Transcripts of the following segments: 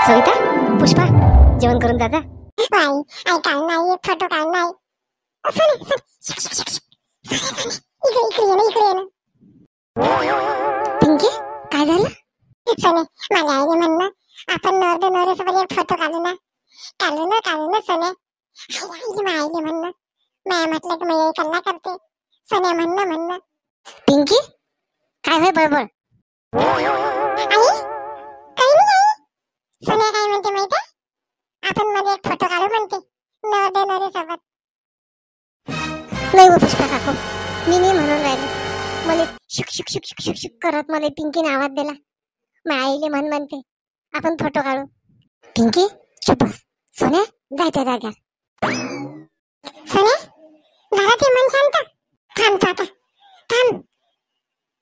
सविता, पुष्पा, जेवण करून जा जा. नाही आई काल नाही फोटो काल नाही. इकडे ये ना. पिंकी, काय झालं? सोने माझ्या आईने म्हणलं आपण नवऱ्यासोबत एक फोटो काढू ना सोने. आईने म्हणलं मी म्हटलं की मी कल्ला करते. सोने म्हणणं पिंकी, काय होय बरोबर? आई काही नाही आई. सोने काय म्हणते माहिती आहे, आपण मध्ये एक फोटो काढू म्हणते नवऱ्यासोबत. नाही हो पुष्पा काकू, मी नाही म्हणून राहिले. मला शुक शुक शुक शुक शुक शुक करत मला पिंकीने आवाज दिला. मी आईले म्हणते आपण फोटो काढू. पिंकी चुप बस. सोन्या जायच्या जाग्यावर. सोने घरात मन शांत. थांब आता थांब.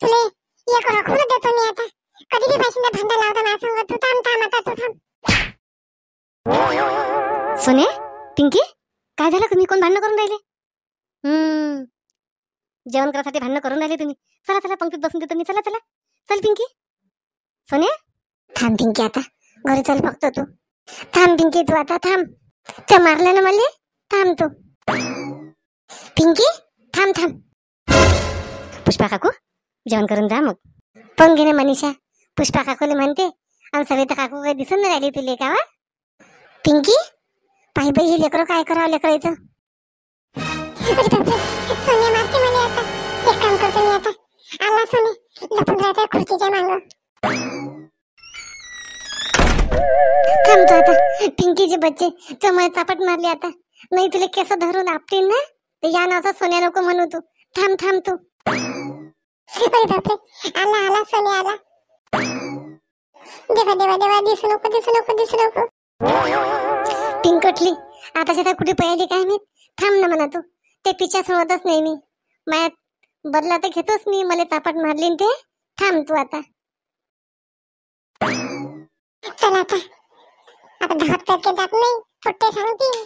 तुले एक रखून देतो मी आता. कधी बी भाषण भांडा लावता ना सांग तू. थांब आता तू थांब. सोन्या, पिंकी, काय झालं? तुम्ही कोण भांडणं करून राहिले? जेवण करायसाठी भांडणं करून राहिले तुम्ही. चला चला, पंक्तीत बसून देतो मी. चला चला चल पिंकी. सोन्या थांब पिंकी, आता घरी चल फक्त तू. थांब पिंकी, तू आता थांब. त्या मारलं ना मला. थांब तू पिंकी, थांब. पुष्पा काकू, जेवण करून जा मग. पण घेणे मनीषा पुष्पा काकूले म्हणते आणि सविता काकू काही दिसून नाही राहिली तुले का? पिंकी पाहि बाई, हे लेकरं काय करावं लेकरायचं. सोने मारते मला आता. एक काम करतो मी आता. आला सोने लपून राहते खुर्चीच्या मागं. थांबतो आता. पिंकीचे बच्चे चमय चापट मारली आता. नाही तुला केस धरून आपटीन ना, ते या नावाचा सोन्या नको म्हणू तू. थांब तू. आला सोने आला. देवा दिसू नको. पिंकटली आता शेतात कुठे पळाली काय मी. थांब ना म्हणा तू. ते पिछा सोडतच नाही मी. मायात बदला तर घेतोच मी. मला चापट मारली ते. थांब तू आता. चल आता धावत करके जात नाही. फुट्टे सांगतील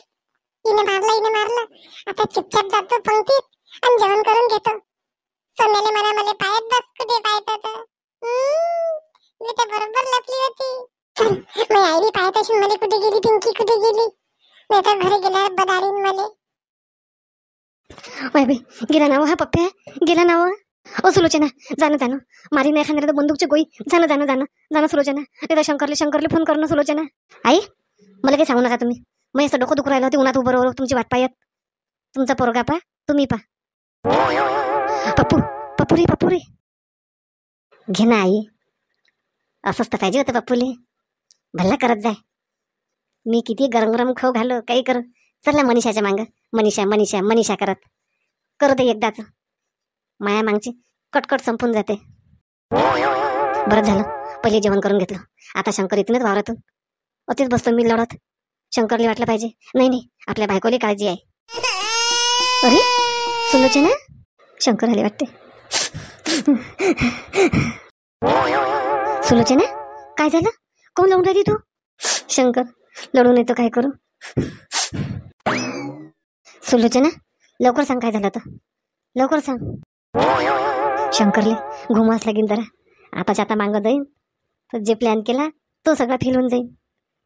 हिने मारलं. आता चुपचाप जातो पंक्तीत आणि जेवण करून घेतो. सोन्याने मला पायात बस. कुठे पायत मी तर बरोबर लपली होती. मी आईली पाहत असून मला कुठे गेली पिंकी, कुठे गेली. नाही तर घरी गेल्यावर बदाडीन मला. बाई गेला नाव हा पप्प्या, गेला नाव. ओ सुलोचना, जाणं मारी नाही खाणार तर बंदूकची गोळी. जाणं सुलोचना. नाही तर शंकरले फोन करणं सुलोचना. आई मला काही सांगू नका तुम्ही. मी असं डोकं दुखू राहिलं होते उन्हात उभं तुमची वाट पाहत. तुमचा पोरगा पा, तुम्ही पा. पप्पू रे घे ना आई. असंच तर पाहिजे होतं पप्पूले. भल्ला करत जाय. मी किती गरम खाऊ घालो काही करू. चल ना मनीषाच्या मांग. मनीषा करत करू दे एकदाच. माया मागची कटकट संपून जाते. बरं झालं पहिले जेवण करून घेतलं. आता शंकर इथूनच वावरातून अतिच बसतो मी लढत. शंकरला वाटलं पाहिजे नाही आपल्या बायकोली काळजी आहे. अरे सुलोचना, शंकर आले वाटते. सुलोचना काय झालं? कोण लावून राहिली तू? शंकर लढून येतो काय करू. सुलोचना लवकर सांग काय झालं तर. लवकर सांग. शंकरले घुमास लागेल जरा. आता मागं जाईन तर जे प्लॅन केला तो सगळा फेल होऊन जाईल.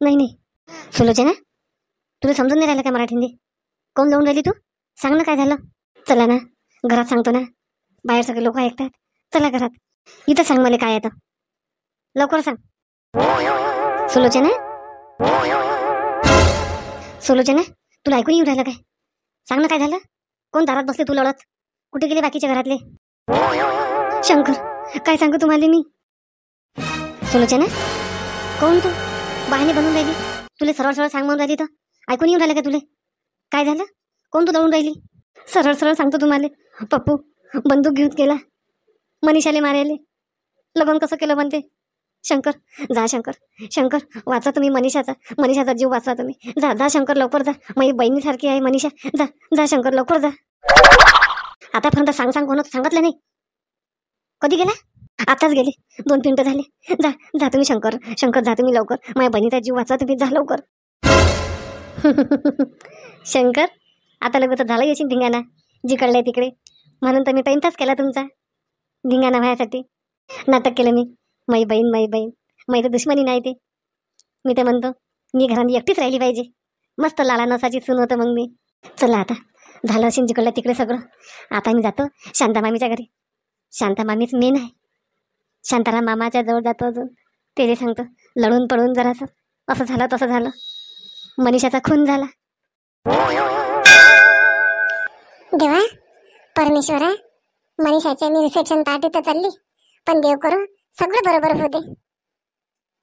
नाही सुलोचना, तुला समजून नाही राहिलं का मराठी हिंदी? कोण लावून राहिली तू? सांग ना काय झालं. चला ना घरात सांगतो ना. बाहेर सगळे लोक ऐकतात. चला घरात. इथं सांग मला काय येतं. लवकर सांग. सुलोचना तुला ऐकून येऊन राहिलं काय? सांग ना काय झालं. कोण दारात बसले तू लढत? कुठे गेले बाकीच्या घरातले? शंकर काय सांगू तुम्हाला मी. सुलोचना कोण तू? बहाणे बनवून राहिली. तुला सरळ सांग म्हणून राहिली तर ऐकून येऊन राहिलं का तुले? काय झालं? कोण तू दळून राहिली? सरळ सांगतो तुम्हाला. पप्पू बंदूक घेऊन गेला मनीषाले मारायले. लग्न कसं केलं म्हणते. शंकर जा. शंकर वाचा तुम्ही मनीषाचा जीव वाचवा तुम्ही. जा शंकर लवकर जा. माझी बहिणीसारखी आहे मनीषा. जा शंकर लवकर जा. आतापर्यंत सांग कोण सांगितलं नाही. कधी गेला? आताच गेले. 2 मिनिटं झाले. जा तुम्ही शंकर जा तुम्ही लवकर. माझ्या बहिणीचा जीव वाचवा तुम्ही. जा लवकर. शंकर आता लगेच झालं येशील धिंगाणा जिकडले तिकडे. म्हणून तर मी टाइमपास केला तुमचा. धिंगाणा व्हायसाठी नाटक केलं मी. माई बहीण माझी तर दुश्मनी नाही ते. मी तर म्हणतो मी घरात एकटीच राहिली पाहिजे. मस्त लाला नसाची सून होतं मग मी. चला आता झालं असेल जिकडलं तिकडे सगळं. आता मी जातो शांतामामीच्या घरी. शांतामामीच मेन आहे. शांताराम मामाच्या जवळ जातो अजून. त्याला सांगतो लढून पडून जरासं असं झालं तसं झालं. मनीषाचा खून झाला. देवा परमेश्वरा, मनीषाच्या मी रिसेप्शन पार्टी तर चालली, पण देव करू सगळं बरोबर होऊ दे.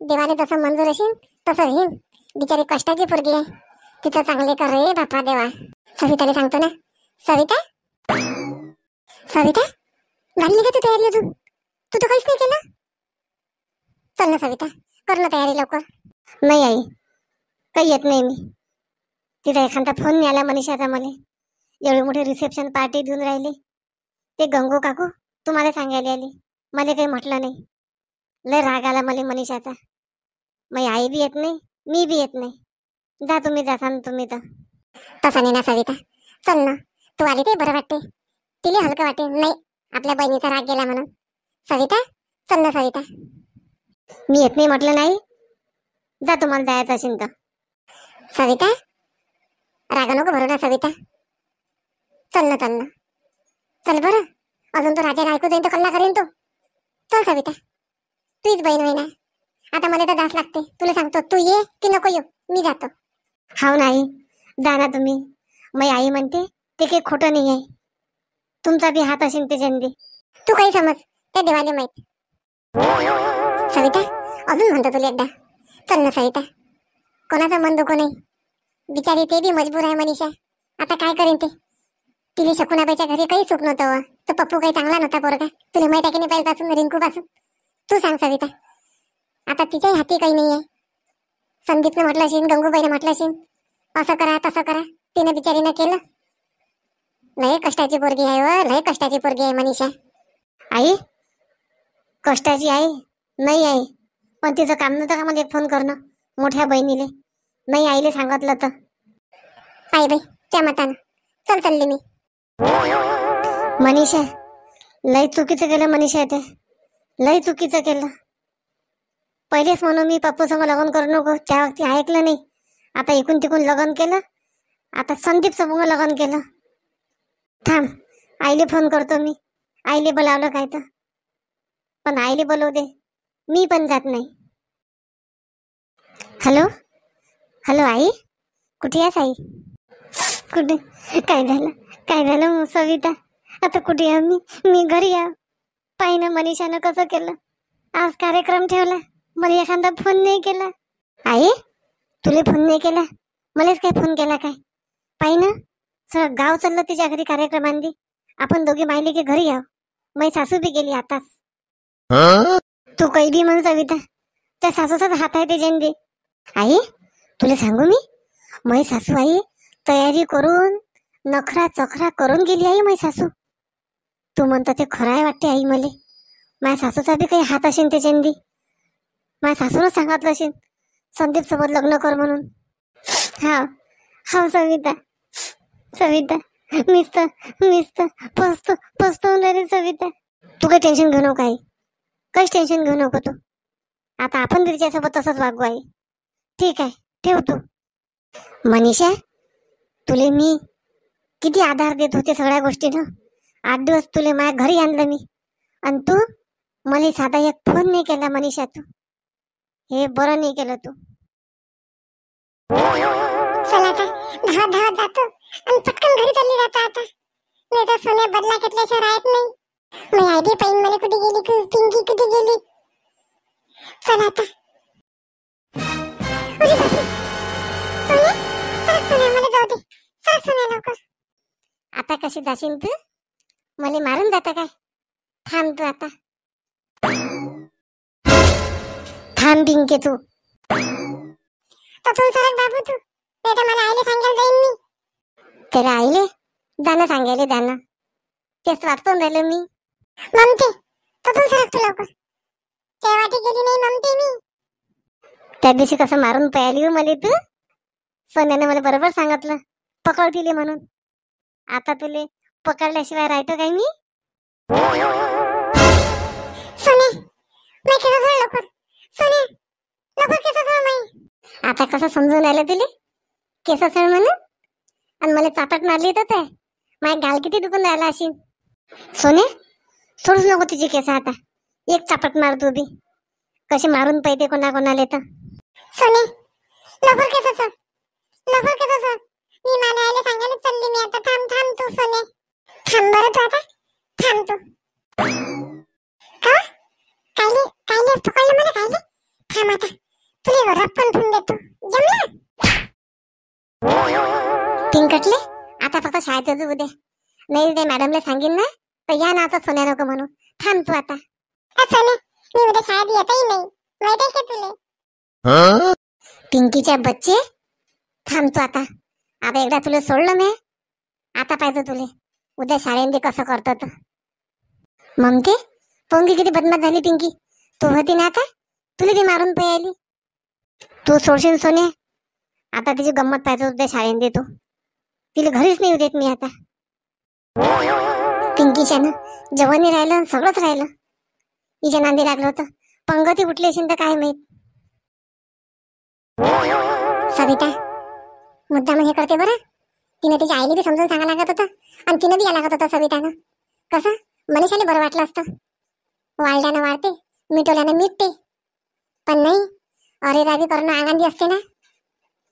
देवाने जसं मंजूर असेल तसं होईल. बिचारी कष्टाची पोरगी आहे, तिचं चांगले कर रे बापा देवा. सविताला सांगतो ना. सविता, सविता झाली का तू तयारी अजून? तू तर काहीच नाही केलं. चल ना सविता, कर ना तयारी लवकर. नाही आई, काही येत नाही मी. तिचा एखादा फोन नाही आला मनीषाचा मला. एवढी मोठी रिसेप्शन पार्टी देऊन राहिली. ते गंगू काकू तुम्हाला सांगायला आली, मला काही म्हटलं नाही. लय राग आला मला मनीषाचा. माझी आई बी येत नाही, मी बी येत नाही. जा तुम्ही, जासा ना तुम्ही तर. तसं नाही ना सविता, चल ना. तू आली ते बरं वाटते, तिला हलकं वाटे. नाही आपल्या बहिणीचा राग गेला म्हणून. सविता चल ना सविता. मी येत नाही म्हटलं नाही. जा तुम्हाला जायचं असेल तर. सविता राग नको भरू ना सविता. चल ना चल ना, चल बरं. अजून तो राजाला ऐकू जाईन तो कल्ला करेन तो. चल सविता, तुझीच बहीण होईना. आता मला तर जास लागते. तुला सांगतो तू ये की नको येऊ, मी जातो. हाव नाही, जा ना तुम्ही. माझी आई म्हणते ते काही खोटं नाही आहे. तुमचा बी हात असेल ते जंदी. तू काही समज, त्या देवाले माहित. सविता अजून म्हणतो तुला एकदा. चल ना सविता, कोणाचं मन दुखू नाही. बिचारी ते बी मजबूर आहे मनीषा. आता काय करेन ते. तिला शकुनाबाईच्या घरी काही सुख नव्हतं. तो पप्पू काही चांगला नव्हता पोरगा. तुला माहिती आहे की नाही पहिल्यापासून, रिंकू पासून. तू सांग सविता, आता तिच्याही हाती काही नाही आहे. संदीपनं म्हटलं असेल, गंगूबाईने म्हटलं असेल, असं करा तसं करा. तिने बिचारीनं केलं. लय कष्टाची पोरगी आहे व, लय कष्टाची पोरगी आहे मनीषा. आई कष्टाची आहे नाही आहे, पण तिचं काम नव्हतं का मला एक फोन करणं मोठ्या बहिणीले. नाही आईले सांगितलं तर. आई बाई त्या मतानं चल चालली मी. मनीषा लय चुकीचं केलं मनीषा. ते लय चुकीचं केलं. पहिलेच म्हणून मी पप्पू संग लग्न करू नको, त्या वक्ती ऐकलं नाही. आता इकून तिकून लग्न केलं. आता संदीप संग लग्न केलं. थांब आईले फोन करतो मी. आईले बोलावलं काय तर, पण आईले बोलवू दे, मी पण जात नाही. हॅलो हॅलो आई, कुठे आहेस आई? कुठे? काय झालं काय झालं सविता? आता कुठे आहे मी घरी आहे. पाहिनं मनीषानं कसं केलं. आज कार्यक्रम ठेवला, मला एखादा फोन नाही केला. आई तुले फोन नाही केला, मलाच काय फोन केला काय? पाहिनं सगळं गाव चाललं तिच्या घरी कार्यक्रमांनी. आपण दोघे मायले की घरी आहो. माझी सासू बी गेली आताच. तू काही बी म्हण सविता, त्या सासूचाच हात आहे ते जेंदी. आई तुला सांगू मी, माझी सासू आई तयारी करून नखरा चखरा करून गेली आई माझी सासू. तू म्हणतो ते खरं आहे वाटते आई मले. माझ्या सासूचा बी काही हात असेल ते जेंदी. माझ्या सासूनच सांगितलं असेल संदीप सोबत लग्न कर म्हणून. हा हा सविता सविता, मीच फसतो रे सविता. तू काही टेन्शन घेऊ नको आई, काहीच टेन्शन घेऊ नको तू. आता आपण तिच्यासोबत तसंच वागू आई. ठीक आहे ठेव तू. मनीषा तुले मी किती आधार देत होते सगळ्या गोष्टीनं. 8 दिवस तुले माझ्या घरी आणलं मी, आणि तू मला साधा एक फोन नाही केला मनीषा. तू हे बरं नाही केलं तू. चला आता धावत धावत जातो आणि पटकन घरी चालली जातो आता. नाही तर सोन्या बदला घेतल्याशिवाय राहत नाही. मी आयडी पाहिन मला कुठे गेली, पिंकी कुठे गेली. चला आता. अरे बापरे. सोन्या सरक, सोन्या मला जाऊ दे. सरक सोन्या लवकर. आता कशी जाशील तू? मला मारून जाता काय? थांब तू आता. थांब बिंके तू. तर तू सरक बाबू तू, नाही तर मला आईला सांगायला जाईन मी. त्याला आईले जाणं सांगायले जाणं, तेच वाटून राहिलं मी. ममते तर तू सरक तू लवकर. त्या वाटी गेली नाही ममते मी. त्या दिवशी कसं मारून पळाली हो मला तू. सोन्याने मला बरोबर सांगितलं पकड दिली म्हणून. आता तुले पकडल्याशिवाय राहतो काय मी? सोने, मैं केस सोड लवकर. सोने लवकर केस सोड. आता कसं समजून राहिलं तुले केस सळ म्हणून आणि मला चापट मारली तर ते माझ्या गाल किती दुखून राहिला अशी. सोने सोडूच नको तिची केस आता. एक चापट मार तू बी. कशी मारून पाहिजे कोणाला तर. सोने लवकर केस सोड, लवकर केस सोड. मी मला आईला सांगायला चालली मी आता. थांब थांब तू सोने, थांब बरं तू आता, थांब तू. का कायले कायले पकडलं मला कायले. थांब आता तुला रप्पन ठेवून देतो. जमलं पिंकटले आता फक्त शाळेत जाऊ उद्या. नाही ते मॅडमला सांगेन ना तर या ना आता सोन्या नको म्हणू. थांब तू आता. सोने मी उद्या शाळेत येतही नाही माहित आहे का तुला. पिंकीच्या बच्चे थांब तू आता. आता एकदा तुला सोडलं मी. आता पाहिजे तुले उद्या शाळेमध्ये कसं करतात. ममते पोंगी किती बदमाश झाली पिंकी. तू होती ना आता तुला ती मारून पाहिली. तू सोडशील सोने. आता तिची गंमत पाहिजे उद्या शाळेमध्ये. तू तिला घरीच नाही देत मी आता. पिंकीच्या ना जेवणही राहिलं सगळंच राहिलं. हिच्या नांदी लागलं होतं. पंगती उठली असेल तर काय माहित. सविता मुद्दाम हे करते बरं. तिने तिच्या आईला बी समजून सांगा लागत होतं आणि तिने बी या लागत होतं सवितानं. कसं मनीषाने बरं वाटलं असतं. वाळल्यानं वाळते मिटवल्यानं मिटते. पण नाही अरे रावी करणं आनंदी असते ना.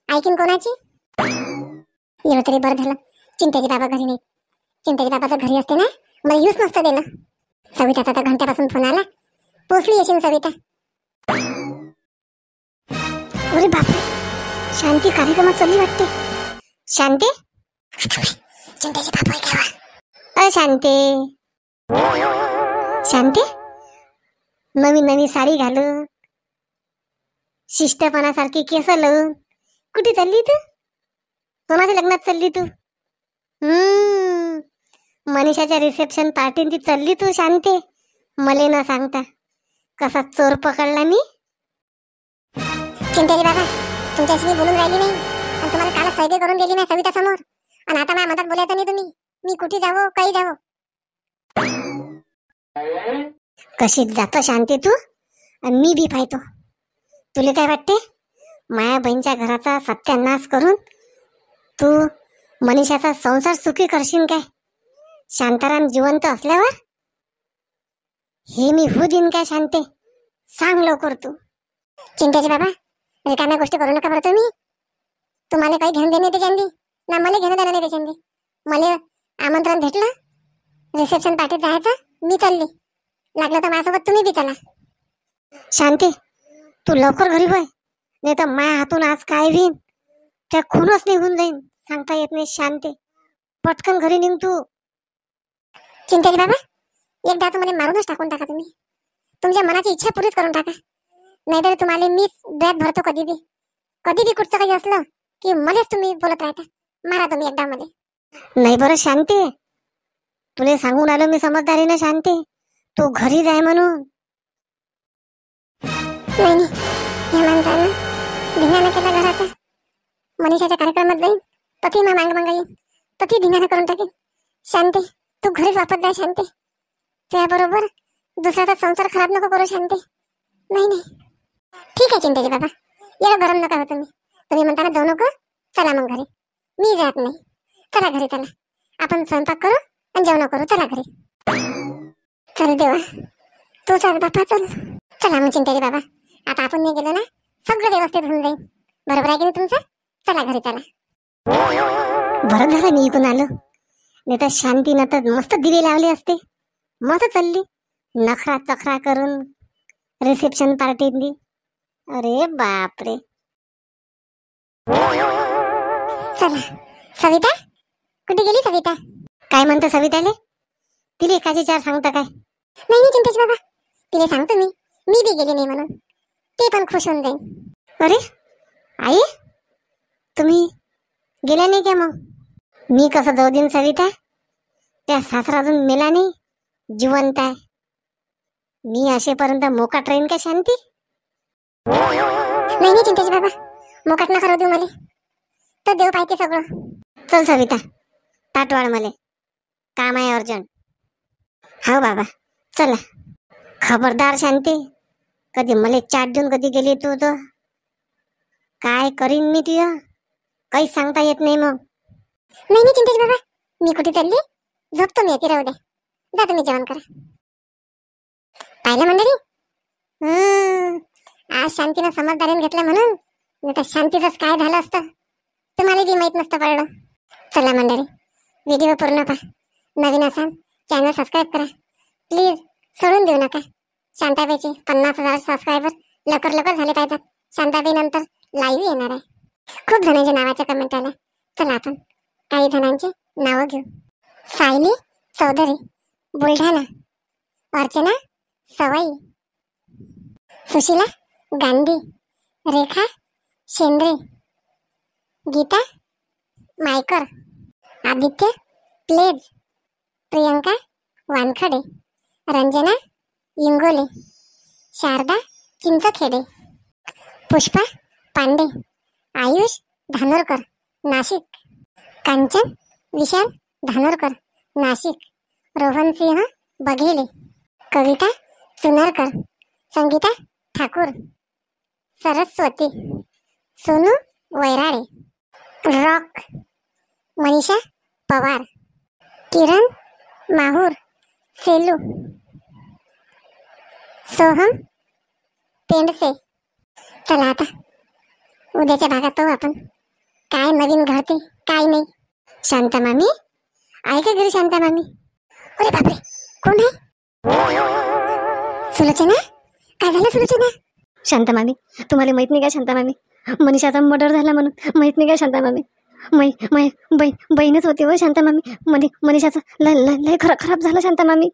ऐकीन कोणाची. एवढं तरी बरं झालं चिंतेचे बाबा घरी नाही. चिंतेचे बाबाचं घरी असते ना मला यूज नसतं दिलं. सविताचा आता घंट्यापासून फोन आला. पोचली येशील सविता. अरे बापरे शांती कार्यक्रमात चालली वाटते. शांती चिंतेचे बाबा केव्हा. शांती शांती नवीन नवीन साडी घालून शिष्टपणासारखी केस लावून कुठे चालली तू. कोणाच्या लग्नात चालली तू. मनीषाच्या रिसेप्शन पार्टीत चालली तू शांती. मले न सांगता कसा चोर पकडला मी. चिंतेचे बाबा तुमच्याशी मी बोलून राहिली नाही आणि तुम्हाला काल सैगे करून दिली नाही सविता समोर. आणि आता माझ्या मदत बोलायचं नाही तुम्ही. मी कुठे जावं काही जावं. कशी जातो शांती तू आणि मी बी पाहतो. तुला काय वाटते माया बहीणच्या घराचा सत्यानाश करून तू मनीषाचा संसार सुखी करशील काय. शांताराम जिवंत असल्यावर हे मी होऊ देईन काय शांते. सांग लवकर तू. चिंतेचे बाबा रिकाम्या गोष्टी करू नका बरं तुम्ही. तुम्हाला काही घेऊन देणे त्याच्यानी ना मला घेणं देणं नाही त्याच्यानी. मला आमंत्रण भेटलं रिसेप्शन पार्टीत जायचं मी चालली. लागलं तर माझ्यासोबत तुम्ही बी चला. शांती तू लवकर घरी होय नाही तर माया हातून आज काय होईन त्या खूनच निघून जाईन. सांगता येत नाही शांती. पटकन घरी निघ तू. चिंतेचे बाबा एकदा तुम्हाला मारूनच टाकून टाका तुम्ही. तुमच्या मनाची इच्छा पुरीच करून टाका. नाहीतर तुम्हाला मीच ब्यात भरतो कधी बी कुठचं काही असलं की मलाच तुम्ही बोलत राहता. मारा तुम्ही एकदा मध्ये. नाही बरं शांती तुला सांगून आलो मी समजदारीनं शांती. तू घरी जाय म्हणून. नाही या माणसानं धिंगाणा केला घराचा. मनीषाच्या कार्यक्रमात जाईन तर ती मांग मांगा येईन तर ती धिंगाणा करून टाकेन. शांती तू घरीच वापस जाय शांती. त्याबरोबर दुसऱ्याचा संसार खराब नको करू शांती. नाही नाही ठीक आहे चिंतेचे बाबा एवढं गरम नका हो तुम्ही. तुम्ही म्हणताना जाऊ नको. चला मग घरी. मी जात नाही. चला घरी चला. आपण स्वयंपाक करू आणि जेवण करू. चला घरी. चल देवा तू चल बापा चल. चला मग चिंतेचे बाबा आता आपण नाही गेलो ना सगळं व्यवस्थित होऊन जाईल. बरोबर आहे की नाही तुमचं. चला घरी चला. बरं झालं मी इकडून आलो. नाही तर शांतीनं तर मस्त दिवे लावले असते. मस्त चालली नखरा चखरा करून रिसेप्शन पार्टीतली. अरे बापरे. चला सविता कुठे गेली सविता. काय म्हणतो सविताले. तिला एकाचे चार सांगता काय. नाही चिंतेश बाबा तिला सांगतो मी बी गेली नाही म्हणून. ते पण खुश होऊन जाईल. अरे आई तुम्ही गेल्या नाही का मग. मी कसं जाऊ देईन सविता. त्या सासरा अजून मेला नाही जिवंत आहे. मी असेपर्यंत मोकाट राहीन का शांती. नाही चिंतेश बाबा मोकाट ना करू देऊ मला. तर देव पाहिजे सगळं. चल सविता ताटवाड मले काम आहे अर्जंट. हो बाबा चला. खबरदार शांती कधी मले चाट देऊन कधी गेली तू तर काय काय करीन मी ती काही सांगता येत नाही मग. नाही नाही चिंतेश बाबा, मी कुठे चालली? झोपतो मी, येते राहू द्या. जा तुम्ही जेवण करा. पाहिलं मंडळी, आज शांतीनं समजदारीने घेतलं म्हणून, नाही तर शांतीचंच काय झालं असतं तुम्हाला बी माहित नसतं पडलं. चला मंडळी, व्हिडिओ पूर्ण पहा. नवीन असाल चॅनल सबस्क्राईब करा प्लीज, सोडून देऊ नका. शांताबाईचे 50,000 सबस्क्रायबर लवकर लवकर झाले पाहिजेत. शांताबाई नंतर लाईव्ह येणार आहे. खूप जणांच्या नावाच्या कमेंट आल्या. चला आपण काही जणांची नावं घेऊ. सायली चौधरी बुलढाणा, अर्चना सवाई, सुशीला गांधी, रेखा शेंद्रे, गीता मायकर, आदित्य प्लेज, प्रियंका वानखडे, रंजना इंगोले, शारदा चिंचखेडे, पुष्पा पांडे, आयुष धानोरकर नाशिक, कांचन विशाल धानोरकर नाशिक, रोहन सिंह बघेले, कविता चुनरकर, संगीता ठाकूर, सरस्वती, सोनू वैराळे, रॉक मनीषा पवार, किरण माहूर, सेलू, सोहम पेंडसे. चला आता उद्याच्या भागात पाहू आपण काय नवीन घडते काय नाही. शांता मामी आहे का घरी? शांता मामी, अरे बापरे, कोण आहे? सुलोचना, काय झालं सुलोचना? शांता मामी, तुम्हाला माहित नाही का शांता मामी, मनीषाचा मर्डर झाला म्हणून? माहित नाही का शांता मामी? बहीणच होती व शांता मामी. मनीषाचं लय खराब झालं शांता मामी.